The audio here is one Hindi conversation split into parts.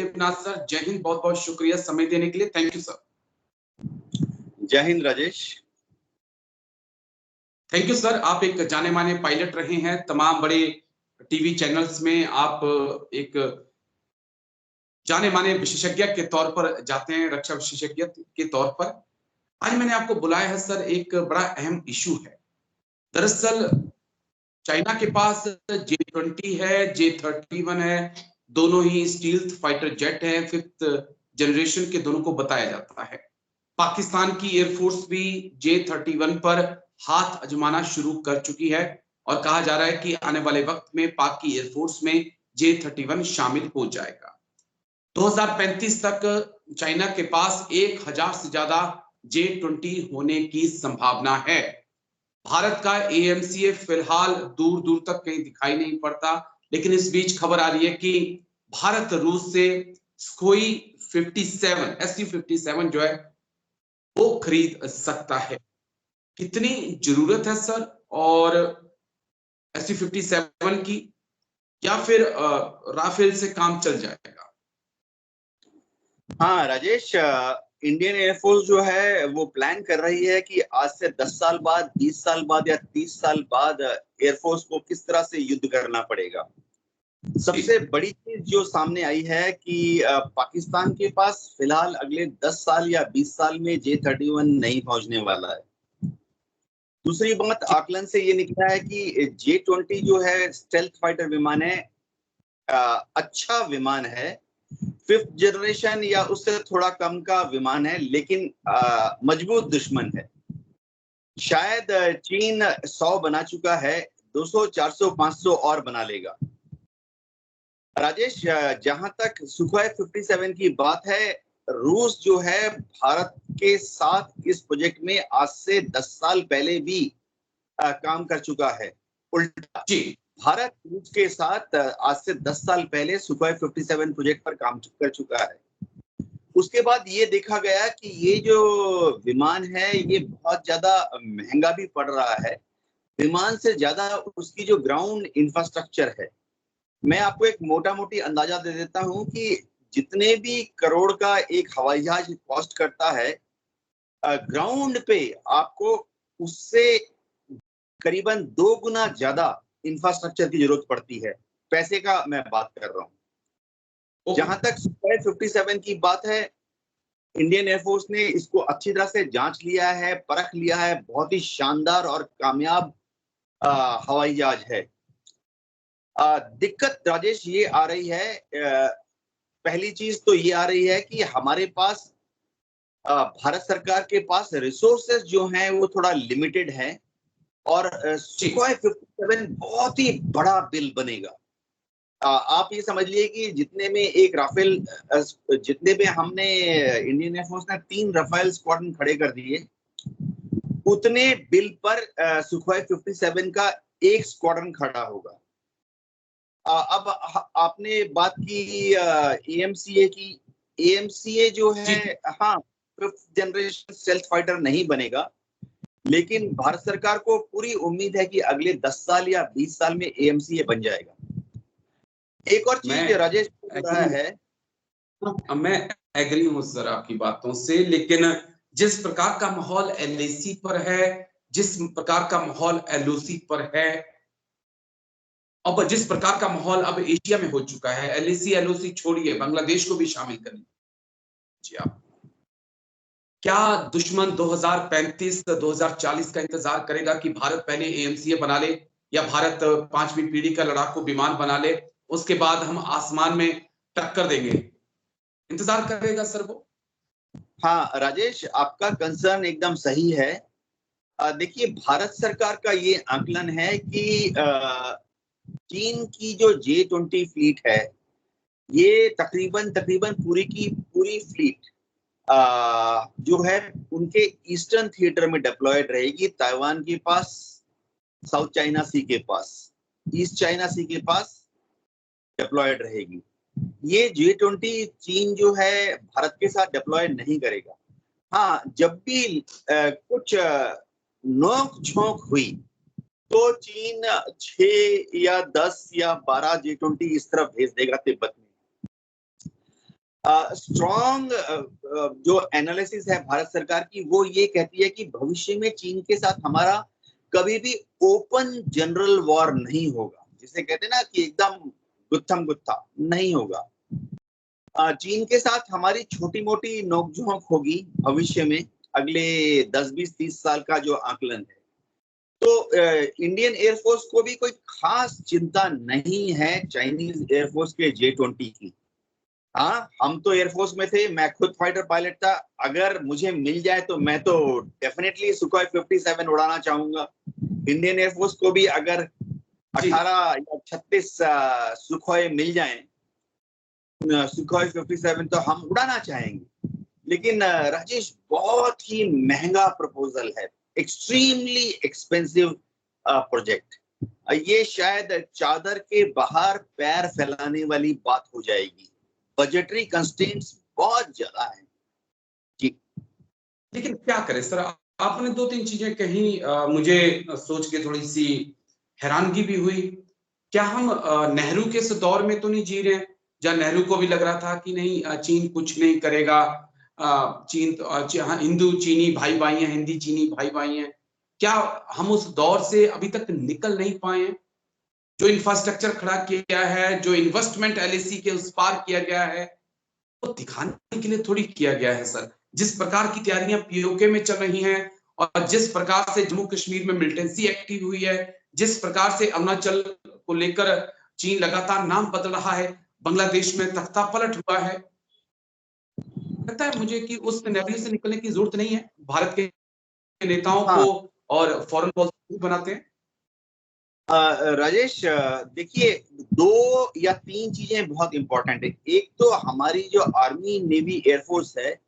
देवनाथ सर, जय हिंद। बहुत बहुत शुक्रिया समय देने के लिए। Thank you sir. जय हिंद राजेश। Thank you sir. आप एक जाने माने पायलट रहे हैं, तमाम बड़े टीवी चैनल्स में आप एक जाने माने विशेषज्ञ के तौर पर जाते हैं, रक्षा विशेषज्ञ के तौर पर। आज मैंने आपको बुलाया है सर, एक बड़ा अहम इशू है। दरअसल चाइना के पास J-20 है, J-31 है, दोनों ही स्टील्थ फाइटर जेट है, 5th जनरेशन के, दोनों को बताया जाता है। पाकिस्तान की एयरफोर्स भी J-31 पर हाथ आजमाना शुरू कर चुकी है और कहा जा रहा है कि आने वाले वक्त में पाक की एयरफोर्स में J-31 शामिल हो जाएगा। 2035 तक चाइना के पास 1000 से ज्यादा J-20 होने की संभावना है। भारत का AMCA फिलहाल दूर दूर तक कहीं दिखाई नहीं पड़ता, लेकिन इस बीच खबर आ रही है कि भारत रूस से सुखोई 57 Su-57 जो है वो खरीद सकता है। कितनी जरूरत है सर और Su-57 की, या फिर राफेल से काम चल जाएगा? हाँ राजेश, इंडियन एयरफोर्स जो है वो प्लान कर रही है कि आज से 10 साल बाद, 20 साल बाद या 30 साल बाद एयरफोर्स को किस तरह से युद्ध करना पड़ेगा। सबसे बड़ी चीज जो सामने आई है कि पाकिस्तान के पास फिलहाल अगले 10 साल या 20 साल में J-31 नहीं पहुंचने वाला है। दूसरी बात, आकलन से ये निकला है कि J-20 जो है स्टेल्थ फाइटर विमान है, अच्छा विमान है, 5th जनरेशन या उससे थोड़ा कम का विमान है, लेकिन मजबूत दुश्मन है। शायद चीन 100 बना चुका है, 200, 400, 500 और बना लेगा। राजेश, जहां तक सुखोई 57 की बात है, रूस जो है भारत के साथ इस प्रोजेक्ट में आज से 10 साल पहले भी काम कर चुका है। उल्टा भारत रूस के साथ आज से 10 साल पहले सुखोई 57 प्रोजेक्ट पर काम कर चुका है। उसके बाद ये देखा गया कि ये जो विमान है ये बहुत ज्यादा महंगा भी पड़ रहा है, विमान से ज्यादा उसकी जो ग्राउंड इंफ्रास्ट्रक्चर है। मैं आपको एक मोटा मोटी अंदाजा दे देता हूं कि जितने भी करोड़ का एक हवाई जहाज कॉस्ट करता है, ग्राउंड पे आपको उससे करीबन 2 गुना ज्यादा इंफ्रास्ट्रक्चर की जरूरत पड़ती है। पैसे का मैं बात कर रहा हूं। जहां तक सुखोई 57 की बात है, इंडियन एयरफोर्स ने इसको अच्छी तरह से जांच लिया है, परख लिया है। बहुत ही शानदार और कामयाब हवाई जहाज है। दिक्कत राजेश ये आ रही है, पहली चीज तो ये आ रही है कि हमारे पास भारत सरकार के पास रिसोर्सेज जो हैं वो थोड़ा लिमिटेड है, और सुखोई 57 बहुत ही बड़ा बिल बनेगा। आप ये समझ लिए कि जितने में एक राफेल, जितने में हमने इंडियन एयरफोर्स ने 3 राफेल स्क्वाड्रन खड़े कर दिए, उतने बिल पर सुखोई 57 का एक स्क्वाड्रन खड़ा होगा। अब आपने बात की AMCA की। AMCA जो है, हाँ, 5th जनरेशन स्टेल्थ फाइटर नहीं बनेगा, लेकिन भारत सरकार को पूरी उम्मीद है कि अगले 10 साल या 20 साल में AMCA बन जाएगा। एक और चीज राजेश रहा है, मैं एग्री हूं सर आपकी बातों से, लेकिन जिस प्रकार का माहौल LAC पर है, जिस प्रकार का माहौल LOC पर है, अब जिस प्रकार का माहौल अब एशिया में हो चुका है, LAC LOC छोड़िए, बांग्लादेश को भी शामिल कर लीजिए आप, क्या दुश्मन 2035 2040 का इंतजार करेगा कि भारत पहले AMCA बना ले, या भारत 5वीं पीढ़ी का लड़ाकू विमान बना ले, उसके बाद हम आसमान में टक्कर देंगे? इंतजार करेगा सर वो? हाँ राजेश, आपका कंसर्न एकदम सही है। देखिए, भारत सरकार का ये आकलन है कि चीन की जो J-20 फ्लीट है, ये तकरीबन पूरी की पूरी फ्लीट जो है उनके ईस्टर्न थिएटर में डिप्लॉयड रहेगी। ताइवान के पास, साउथ चाइना सी के पास, ईस्ट चाइना सी के पास डिप्लॉयड रहेगी। ये J-20 चीन जो है भारत के साथ डिप्लॉय नहीं करेगा। हाँ, जब भी कुछ नोक झोंक हुई तो चीन 6 या 10 या 12 J-20 इस तरफ भेज देगा तिब्बत में। स्ट्रॉन्ग जो एनालिसिस है भारत सरकार की, वो ये कहती है कि भविष्य में चीन के साथ हमारा कभी भी ओपन जनरल वॉर नहीं होगा, जिसे कहते हैं ना कि एकदम गुत्थम गुत्था नहीं होगा। चीन के साथ हमारी छोटी मोटी नोकझोंक होगी भविष्य में, अगले 10, 20, 30 साल का जो आकलन है। तो इंडियन एयरफोर्स को भी कोई खास चिंता नहीं है चाइनीज एयरफोर्स के J-20 की। हाँ, हम तो एयरफोर्स में थे, मैं खुद फाइटर पायलट था। अगर मुझे मिल जाए तो मैं तो डेफिनेटली सुखोई 57 उड़ाना चाहूंगा। इंडियन एयरफोर्स को भी अगर 18 या 36 सुखोई मिल जाएं, सुखोई 57, तो हम उड़ाना चाहेंगे। लेकिन राजेश, बहुत ही महंगा प्रपोजल है, एक्सट्रीमली एक्सपेंसिव प्रोजेक्ट। ये शायद चादर के बाहर पैर फैलाने वाली बात हो जाएगी। बजटरी कंस्ट्रेंट्स बहुत ज्यादा हैं जी। लेकिन क्या करें सर, आपने 2-3 चीजें कही, मुझे सोच के थोड़ी सी हैरानगी भी हुई। क्या हम नेहरू के इस दौर में तो नहीं जी रहे हैं, जहां नेहरू को भी लग रहा था कि नहीं चीन कुछ नहीं करेगा, चीन हिंदू चीनी भाई भाई हैं, हिंदी चीनी भाई भाई हैं। क्या हम उस दौर से अभी तक निकल नहीं पाए हैं? जो इंफ्रास्ट्रक्चर खड़ा किया है, जो इन्वेस्टमेंट LAC के उस पार किया गया है, वो दिखाने के लिए थोड़ी किया गया है सर। जिस प्रकार की तैयारियां POK में चल रही हैं और जिस प्रकार से जम्मू कश्मीर में मिलिटेंसी एक्टिव हुई है, जिस प्रकार से अरुणाचल को लेकर चीन लगातार नाम बदल रहा है, बांग्लादेश में तख्ता पलट हुआ है, लगता है मुझे कि उस सिनेरियो से निकलने की जरूरत नहीं है। भारत के नेताओं को हाँ और फॉरेन पॉलिसी बनाते हैं। राजेश, देखिए, 2 या 3 चीजें बहुत इंपॉर्टेंट है। एक तो हमारी जो आर्मी नेवी एयरफोर्स है,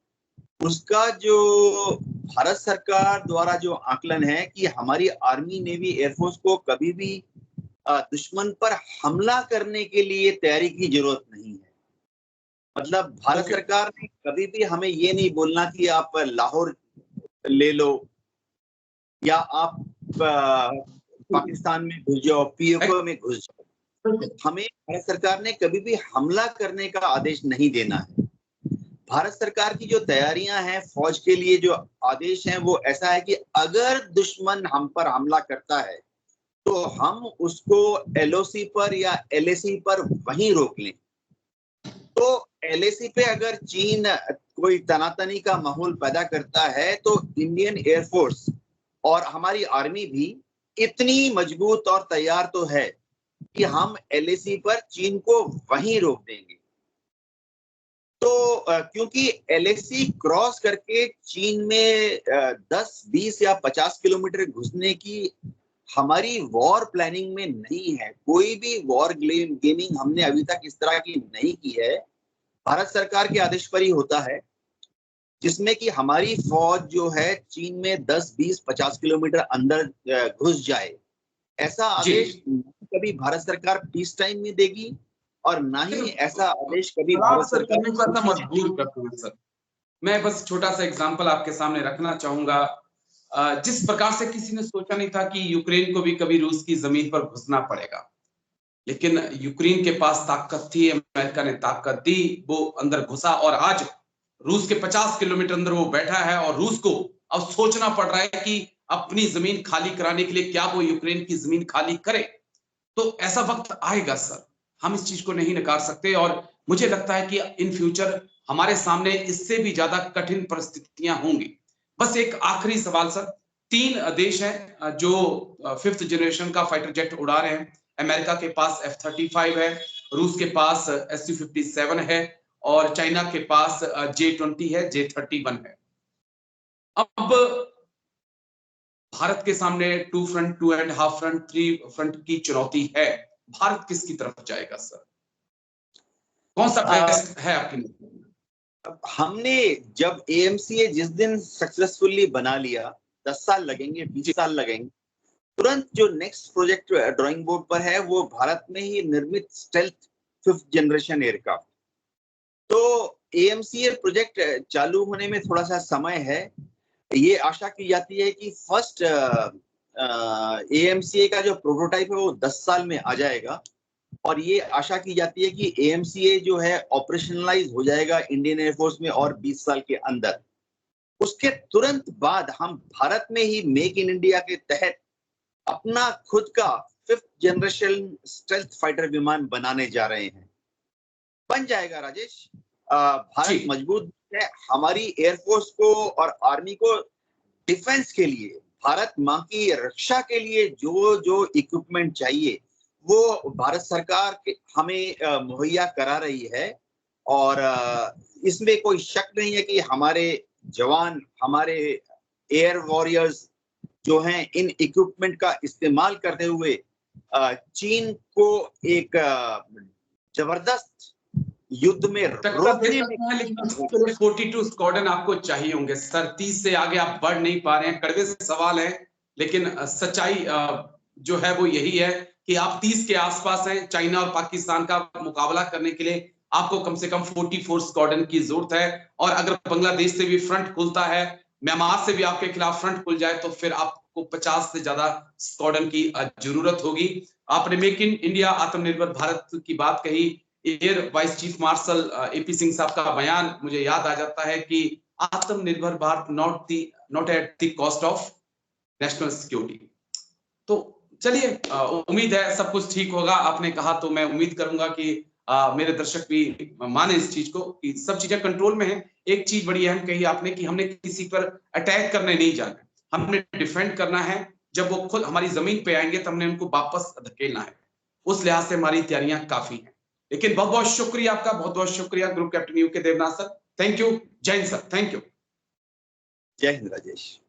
उसका जो भारत सरकार द्वारा जो आकलन है कि हमारी आर्मी नेवी एयरफोर्स को कभी भी दुश्मन पर हमला करने के लिए तैयारी की जरूरत नहीं है। मतलब भारत सरकार ने कभी भी हमें ये नहीं बोलना कि आप लाहौर ले लो या आप पाकिस्तान में घुस जाओ, POK में घुस जाओ। हमें भारत सरकार ने कभी भी हमला करने का आदेश नहीं देना है। भारत सरकार की जो तैयारियां हैं फौज के लिए, जो आदेश हैं, वो ऐसा है कि अगर दुश्मन हम पर हमला करता है तो हम उसको LOC पर या LAC पर वहीं रोक लें। तो LAC पे अगर चीन कोई तनातनी का माहौल पैदा करता है तो इंडियन एयरफोर्स और हमारी आर्मी भी इतनी मजबूत और तैयार तो है कि हम LAC पर चीन को वहीं रोक देंगे। तो क्योंकि LAC क्रॉस करके चीन में 10, 20 या 50 किलोमीटर घुसने की हमारी वॉर प्लानिंग में नहीं है। कोई भी वॉर गेमिंग हमने अभी तक इस तरह की नहीं की है। भारत सरकार के आदेश पर ही होता है, जिसमें कि हमारी फौज जो है चीन में 10, 20, 50 किलोमीटर अंदर घुस जाए। ऐसा आदेश कभी भारत सरकार पीस टाइम में देगी और ना ही ऐसा आदेश कभी भारत सरकार मजबूर करते हैं सर। मैं बस छोटा सा एग्जांपल आपके सामने रखना चाहूंगा। जिस प्रकार से किसी ने सोचा नहीं था कि यूक्रेन को भी कभी रूस की जमीन पर घुसना पड़ेगा, लेकिन यूक्रेन के पास ताकत थी, अमेरिका ने ताकत दी, वो अंदर घुसा और आज रूस के 50 किलोमीटर अंदर वो बैठा है और रूस को अब सोचना पड़ रहा है कि अपनी जमीन खाली कराने के लिए क्या वो यूक्रेन की जमीन खाली करे। तो ऐसा वक्त आएगा सर, हम इस चीज को नहीं नकार सकते और मुझे लगता है कि इन फ्यूचर हमारे सामने इससे भी ज्यादा कठिन परिस्थितियां होंगी। बस एक आखिरी सवाल सर, 3 देश हैं जो 5th जनरेशन का फाइटर जेट उड़ा रहे हैं। अमेरिका के पास F-35 है, रूस के पास Su-57 है और चाइना के पास J-20 है, J-31 है। अब भारत के सामने 2 फ्रंट, 2.5 फ्रंट, 3 फ्रंट की चुनौती है। भारत किसकी तरफ जाएगा सर? कौन सा बेस्ट है आपकी नजर? हमने जब AMCA जिस दिन सक्सेसफुली बना लिया, 10 साल लगेंगे, 20 साल लगेंगे, तुरंत जो नेक्स्ट प्रोजेक्ट ड्राइंग बोर्ड पर है वो भारत में ही निर्मित स्टेल्थ 5th जनरेशन एयरक्राफ्ट। तो AMCA प्रोजेक्ट चालू होने में थोड़ा सा समय है। ये आशा की जाती है कि फर्स्ट AMCA का जो प्रोटोटाइप है वो 10 साल में आ जाएगा और ये आशा की जाती है कि AMCA जो है ऑपरेशनलाइज हो जाएगा इंडियन एयरफोर्स में और 20 साल के अंदर। उसके तुरंत बाद हम भारत में ही मेक इन इंडिया के तहत अपना खुद का 5th जनरेशन स्टेल्थ फाइटर विमान बनाने जा रहे हैं। बन जाएगा राजेश। भारत जी मजबूत है। हमारी एयरफोर्स को और आर्मी को डिफेंस के लिए, भारत माँ की रक्षा के लिए जो जो इक्विपमेंट चाहिए वो भारत सरकार हमें मुहैया करा रही है। और इसमें कोई शक नहीं है कि हमारे जवान, हमारे एयर वॉरियर्स जो हैं इन इक्विपमेंट का इस्तेमाल करते हुए चीन को एक जबरदस्त युद्ध में टक्कर दे रोकने में। सकते हैं, लेकिन 42 स्क्वाड्रन आपको चाहिए होंगे सर। 30 से आगे आप बढ़ नहीं पा रहे हैं। कड़वे से सवाल है, लेकिन सच्चाई जो है वो यही है कि आप 30 के आसपास हैं। चाइना और पाकिस्तान का मुकाबला करने के लिए आपको कम से कम 44 स्क्वाड्रन की जरूरत है। और अगर बांग्लादेश से भी फ्रंट खुलता है, म्यांमार से भी आपके खिलाफ फ्रंट खुल जाए, तो फिर आपको 50 से ज्यादा स्क्वाड्रन की जरूरत होगी। आपने मेक इन इंडिया, आत्मनिर्भर भारत की बात कही। Air vice chief marshal AP Singh साहब का बयान मुझे याद आ जाता है कि आत्मनिर्भर Bharat not at the cost of national security. तो चलिए, उम्मीद है सब कुछ ठीक होगा। आपने कहा तो मैं उम्मीद करूंगा कि मेरे दर्शक भी माने इस चीज को कि सब चीजें कंट्रोल में है। एक चीज बड़ी अहम कही आपने कि हमने किसी पर अटैक करने नहीं जाना, हमने डिफेंड करना है। जब वो खुद हमारी जमीन पे आएंगे तो हमने उनको वापस धकेलना है। उस लिहाज से हमारी तैयारियां काफी हैं। लेकिन बहुत बहुत शुक्रिया आपका, बहुत बहुत शुक्रिया group captain UK Devnath sir. Thank you. जय हिंद सर। Thank you. जय हिंद राजेश।